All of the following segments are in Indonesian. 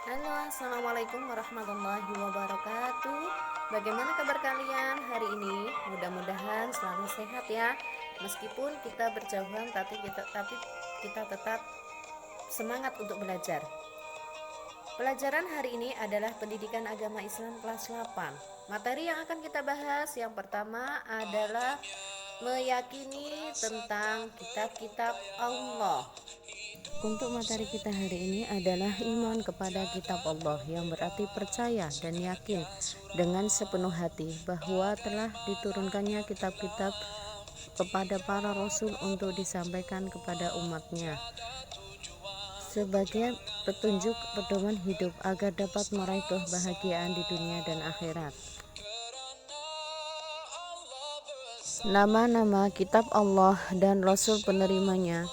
Halo, assalamualaikum warahmatullahi wabarakatuh. Bagaimana kabar kalian hari ini? Mudah-mudahan selalu sehat ya. Meskipun kita berjauhan, tapi kita tetap semangat untuk belajar. Pelajaran hari ini adalah pendidikan agama Islam kelas 8. Materi yang akan kita bahas yang pertama adalah meyakini tentang kitab-kitab Allah. Untuk materi kita hari ini adalah iman kepada kitab Allah, yang berarti percaya dan yakin dengan sepenuh hati bahwa telah diturunkannya kitab-kitab kepada para rasul untuk disampaikan kepada umatnya sebagai petunjuk pedoman hidup agar dapat meraih kebahagiaan di dunia dan akhirat. Nama-nama kitab Allah dan rasul penerimanya.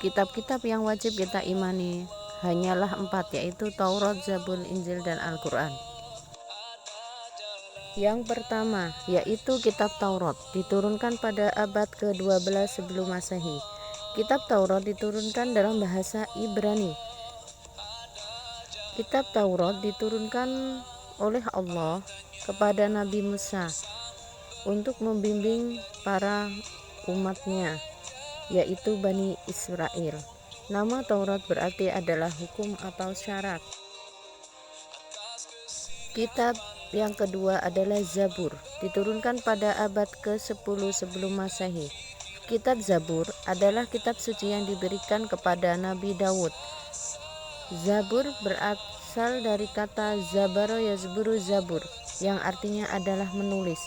Kitab-kitab yang wajib kita imani hanyalah 4, yaitu Taurat, Zabur, Injil, dan Al-Quran. Yang pertama yaitu kitab Taurat, diturunkan pada abad ke-12 sebelum Masehi. Kitab Taurat diturunkan dalam bahasa Ibrani. Kitab Taurat diturunkan oleh Allah kepada Nabi Musa untuk membimbing para umatnya, yaitu Bani Israel. Nama Taurat berarti adalah hukum atau syarat. Kitab yang kedua adalah Zabur, diturunkan pada abad ke-10 sebelum Masehi. Kitab Zabur adalah kitab suci yang diberikan kepada Nabi Daud. Zabur berasal dari kata Zabaro yazburu zabur, yang artinya adalah menulis.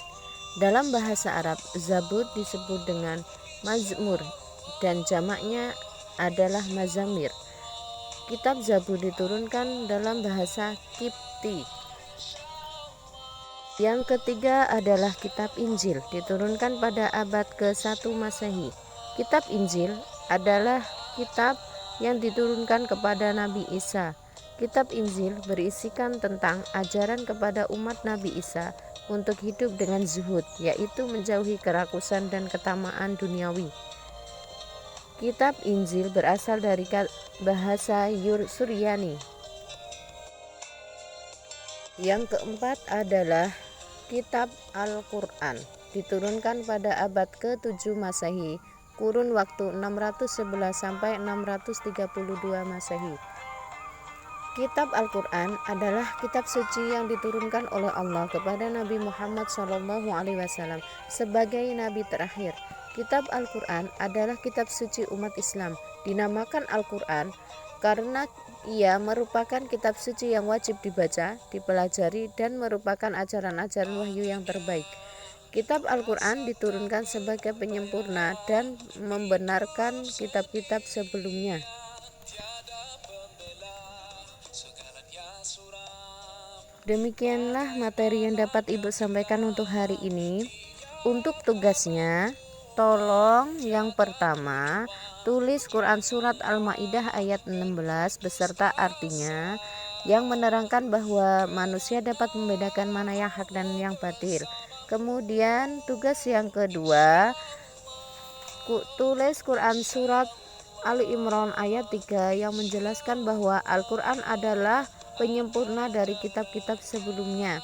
Dalam bahasa Arab, Zabur disebut dengan Mazmur dan jamaknya adalah Mazamir. Kitab Zabur diturunkan dalam bahasa Kipti. Yang ketiga adalah kitab Injil, diturunkan pada abad ke-1 Masehi. Kitab Injil adalah kitab yang diturunkan kepada Nabi Isa. Kitab Injil berisikan tentang ajaran kepada umat Nabi Isa untuk hidup dengan zuhud, yaitu menjauhi kerakusan dan ketamaan duniawi. Kitab Injil berasal dari bahasa Suryani. Yang keempat adalah kitab Al-Quran, diturunkan pada abad ke-7 Masehi, kurun waktu 611 sampai 632 Masehi. Kitab Al-Quran adalah kitab suci yang diturunkan oleh Allah kepada Nabi Muhammad SAW sebagai nabi terakhir. Kitab Al-Quran adalah kitab suci umat Islam. Dinamakan Al-Quran karena ia merupakan kitab suci yang wajib dibaca, dipelajari, dan merupakan ajaran-ajaran wahyu yang terbaik. Kitab Al-Quran diturunkan sebagai penyempurna dan membenarkan kitab-kitab sebelumnya. Demikianlah materi yang dapat Ibu sampaikan untuk hari ini. Untuk tugasnya, tolong yang pertama tulis Quran Surat Al-Ma'idah ayat 16 beserta artinya, yang menerangkan bahwa manusia dapat membedakan mana yang hak dan yang batil. Kemudian tugas yang kedua, tulis Quran Surat Ali Imran ayat 3 yang menjelaskan bahwa Al-Quran adalah penyempurna dari kitab-kitab sebelumnya.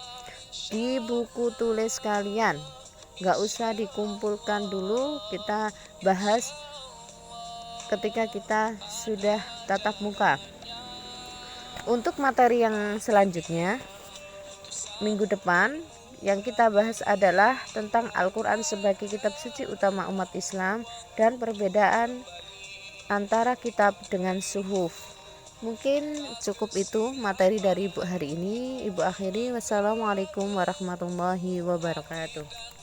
Di buku tulis kalian, gak usah dikumpulkan dulu, kita bahas ketika kita sudah tatap muka. Untuk materi yang selanjutnya, minggu depan yang kita bahas adalah tentang Al-Quran sebagai kitab suci utama umat Islam dan perbedaan antara kitab dengan suhuf. Mungkin cukup itu materi dari Ibu hari ini. Ibu akhiri, wassalamualaikum warahmatullahi wabarakatuh.